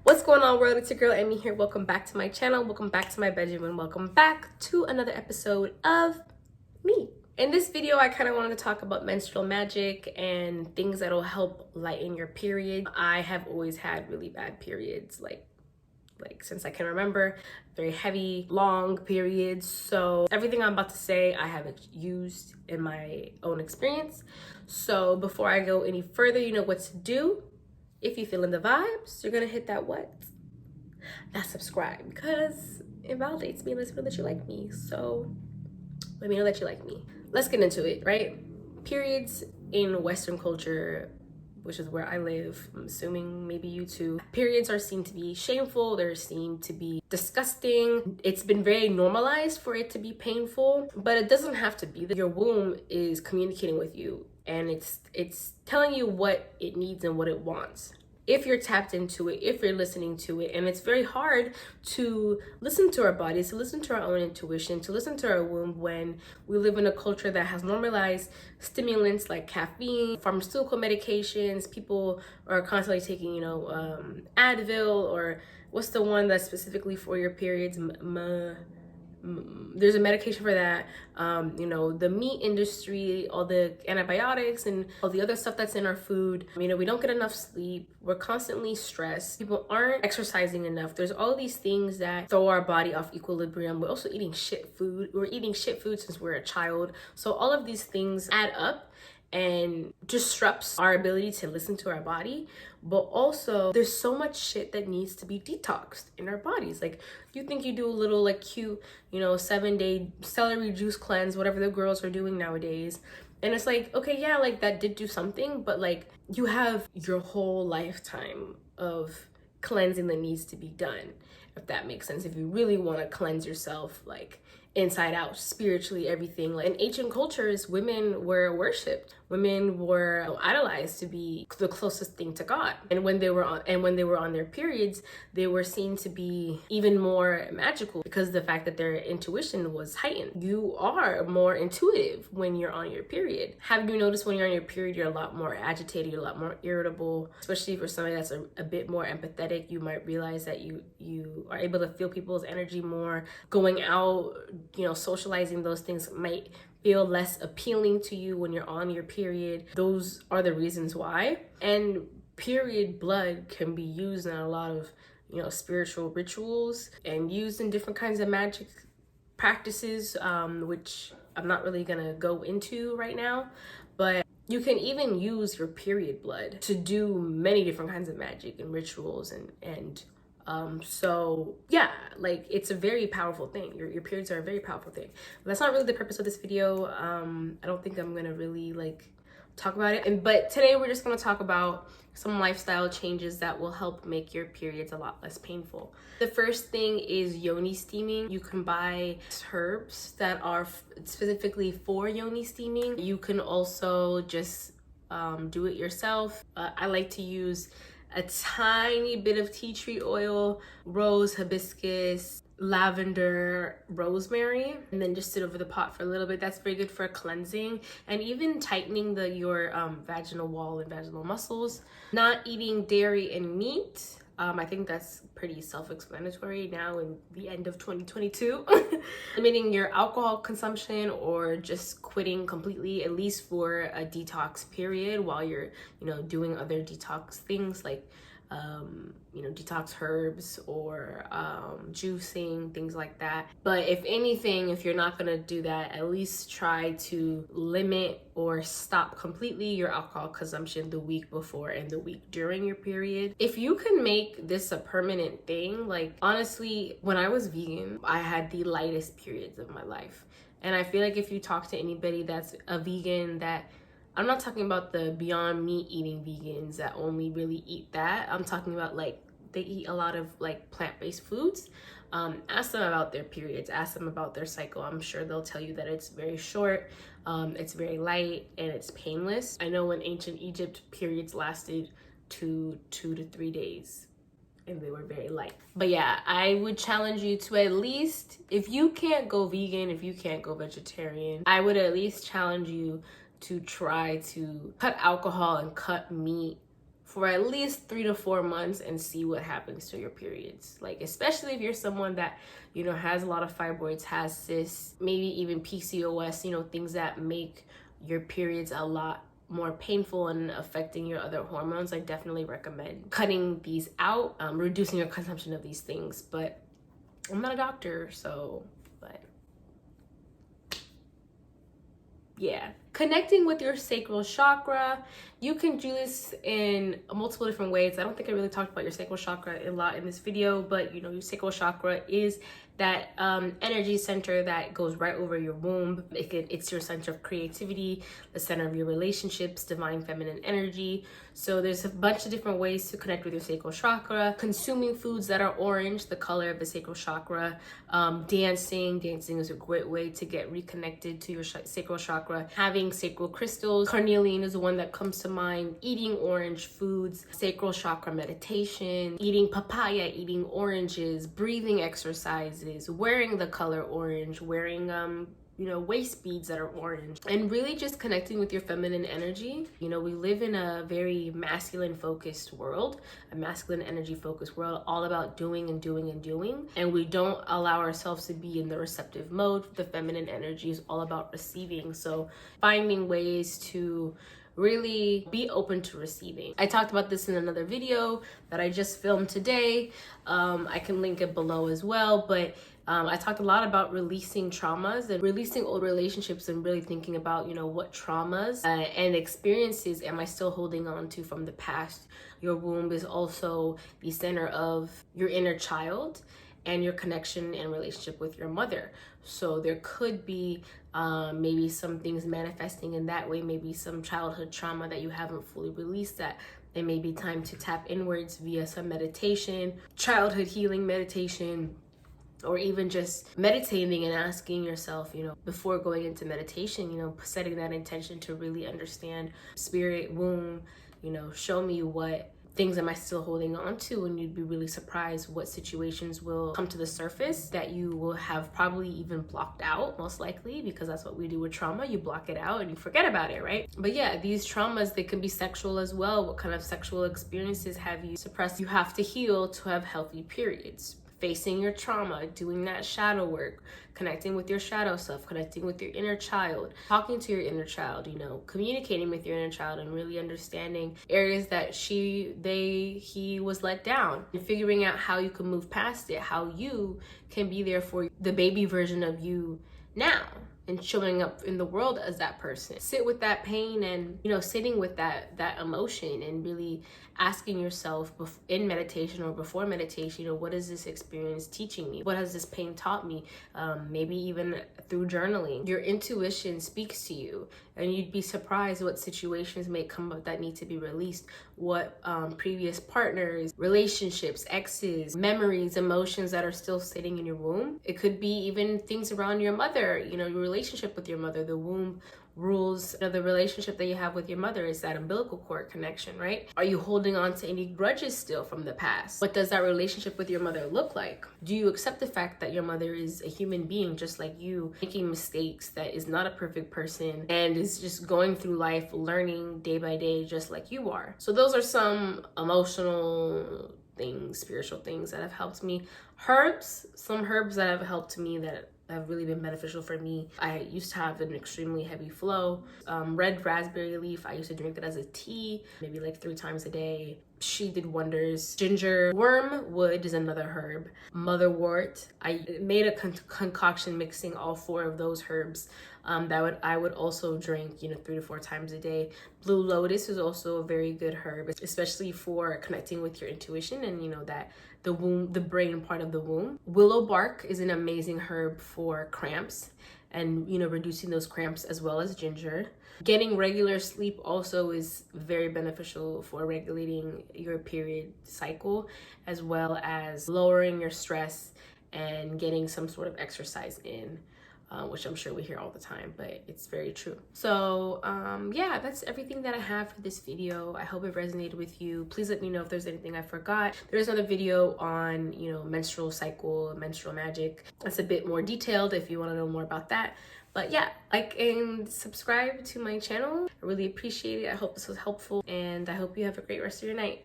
What's going on, world? It's your girl Emmy here. Welcome back to my channel. Welcome back to my bedroom, and welcome back to another episode of me. In this video, I kind of wanted to talk about menstrual magic and things that'll help lighten your period. I have always had really bad periods, like since I can remember, very heavy, long periods. So everything I'm about to say, I have used in my own experience. So before I go any further, you know what to do. If you feeling the vibes, you're gonna hit that what? That subscribe, because it validates me. Let's feel that you like me. So let me know that you like me. Let's get into it, right? Periods in Western culture, which is where I live, I'm assuming maybe you too. Periods are seen to be shameful. They're seen to be disgusting. It's been very normalized for it to be painful, but it doesn't have to be. Your womb is communicating with you, and it's telling you what it needs and what it wants. If you're tapped into it, if you're listening to it, and it's very hard to listen to our bodies, to listen to our own intuition, to listen to our womb when we live in a culture that has normalized stimulants like caffeine, pharmaceutical medications. People are constantly taking, Advil, or what's the one that's specifically for your periods? There's a medication for that. The meat industry, all the antibiotics and all the other stuff that's in our food. We don't get enough sleep. We're constantly stressed. People aren't exercising enough. There's all these things that throw our body off equilibrium. We're also eating shit food. We're eating shit food since we're a child. So all of these things add up and disrupts our ability to listen to our body. But also there's so much shit that needs to be detoxed in our bodies. Like, you think you do a little cute 7-day celery juice cleanse, whatever the girls are doing nowadays, and it's like, okay, yeah, that did do something, but you have your whole lifetime of cleansing that needs to be done, if that makes sense. If you really want to cleanse yourself inside out, spiritually, everything. In ancient cultures, women were worshipped. Women were idolized to be the closest thing to God. And when they were on their periods, they were seen to be even more magical because of the fact that their intuition was heightened. You are more intuitive when you're on your period. Have you noticed when you're on your period, you're a lot more agitated, you're a lot more irritable, especially for somebody that's a bit more empathetic. You might realize that you are able to feel people's energy more. Going out, socializing, those things might feel less appealing to you when you're on your period. Those are the reasons why. And period blood can be used in a lot of spiritual rituals and used in different kinds of magic practices, which I'm not really gonna go into right now. But you can even use your period blood to do many different kinds of magic and rituals and so yeah, it's a very powerful thing. Your periods are a very powerful thing. But that's not really the purpose of this video. I don't think I'm gonna really talk about it. But today we're just gonna talk about some lifestyle changes that will help make your periods a lot less painful. The first thing is yoni steaming. You can buy herbs that are specifically for yoni steaming. You can also just do it yourself. I like to use a tiny bit of tea tree oil, rose, hibiscus, lavender, rosemary, and then just sit over the pot for a little bit. That's very good for cleansing and even tightening your vaginal wall and vaginal muscles. Not eating dairy and meat. I think that's pretty self-explanatory now in the end of 2022. Limiting your alcohol consumption or just quitting completely, at least for a detox period while you're, doing other detox things detox herbs or juicing, things like that. But if anything, if you're not gonna do that, at least try to limit or stop completely your alcohol consumption the week before and the week during your period. If you can make this a permanent thing, honestly, when I was vegan, I had the lightest periods of my life. And I feel like if you talk to anybody that's a vegan, I'm not talking about the Beyond Meat eating vegans that only really eat that. I'm talking about they eat a lot of plant-based foods. Ask them about their periods, ask them about their cycle. I'm sure they'll tell you that it's very short, it's very light, and it's painless. I know in ancient Egypt, periods lasted 2 to 3 days and they were very light. But yeah, I would challenge you to at least, if you can't go vegan, if you can't go vegetarian, I would at least challenge you to try to cut alcohol and cut meat for at least 3 to 4 months and see what happens to your periods. Like, especially if you're someone that, you know, has a lot of fibroids, has cysts, maybe even PCOS, you know, things that make your periods a lot more painful and affecting your other hormones. I definitely recommend cutting these out, reducing your consumption of these things. But I'm not a doctor, so, but yeah. Connecting with your sacral chakra, you can do this in multiple different ways. I don't think I really talked about your sacral chakra a lot in this video, but you know, your sacral chakra is that energy center that goes right over your womb. It's your center of creativity, the center of your relationships, divine feminine energy. So there's a bunch of different ways to connect with your sacral chakra. Consuming foods that are orange, the color of the sacral chakra. Dancing is a great way to get reconnected to your sacral chakra. Having sacral crystals, carnelian is the one that comes to mind. Eating orange foods, sacral chakra meditation, eating papaya, eating oranges, breathing exercises, wearing the color orange, wearing you know, waist beads that are orange, and really just connecting with your feminine energy. You know, we live in a very masculine focused world, a masculine energy focused world, all about doing and doing and doing, and we don't allow ourselves to be in the receptive mode. The feminine energy is all about receiving. So finding ways to really be open to receiving. I talked about this in another video that I just filmed today. I can link it below as well, but I talked a lot about releasing traumas and releasing old relationships, and really thinking about, you know, what traumas and experiences am I still holding on to from the past. Your womb is also the center of your inner child and your connection and relationship with your mother. So there could be maybe some things manifesting in that way, maybe some childhood trauma that you haven't fully released, that it may be time to tap inwards via some meditation, childhood healing meditation, or even just meditating and asking yourself, you know, before going into meditation, you know, setting that intention to really understand spirit, womb, you know, show me what things am I still holding on to, and you'd be really surprised what situations will come to the surface that you will have probably even blocked out, most likely, because that's what we do with trauma. You block it out and you forget about it, right? But yeah, these traumas, they can be sexual as well. What kind of sexual experiences have you suppressed? You have to heal to have healthy periods. Facing your trauma, doing that shadow work, connecting with your shadow self, connecting with your inner child, talking to your inner child, you know, communicating with your inner child and really understanding areas that he was let down, and figuring out how you can move past it, how you can be there for the baby version of you now, and showing up in the world as that person. Sit with that pain and, you know, sitting with that emotion, and really asking yourself in meditation or before meditation, you know, what is this experience teaching me? What has this pain taught me? Maybe even through journaling. Your intuition speaks to you, and you'd be surprised what situations may come up that need to be released, what previous partners, relationships, exes, memories, emotions that are still sitting in your womb. It could be even things around your mother, you know, your relationship with your mother. The womb rules, you know, the relationship that you have with your mother is that umbilical cord connection, right? Are you holding on to any grudges still from the past? What does that relationship with your mother look like? Do you accept the fact that your mother is a human being just like you, making mistakes, that is not a perfect person, and is just going through life learning day by day just like you are? So those are some emotional things, spiritual things that have helped me. Some herbs that have helped me, that have really been beneficial for me. I used to have an extremely heavy flow. Red raspberry leaf, I used to drink it as a tea, maybe like 3 times a day. She did wonders. Ginger, wormwood is another herb. Motherwort, I made a concoction mixing all 4 of those herbs. I would also drink, you know, 3 to 4 times a day. Blue lotus is also a very good herb, especially for connecting with your intuition and, you know, that the womb, the brain part of the womb. Willowbark is an amazing herb for cramps and, you know, reducing those cramps, as well as ginger. Getting regular sleep also is very beneficial for regulating your period cycle, as well as lowering your stress and getting some sort of exercise in. which I'm sure we hear all the time, but it's very true. So yeah, that's everything that I have for this video. I hope it resonated with you. Please let me know if there's anything I forgot. There's another video on, you know, menstrual cycle, menstrual magic. That's a bit more detailed if you want to know more about that. But yeah, like and subscribe to my channel. I really appreciate it. I hope this was helpful, and I hope you have a great rest of your night.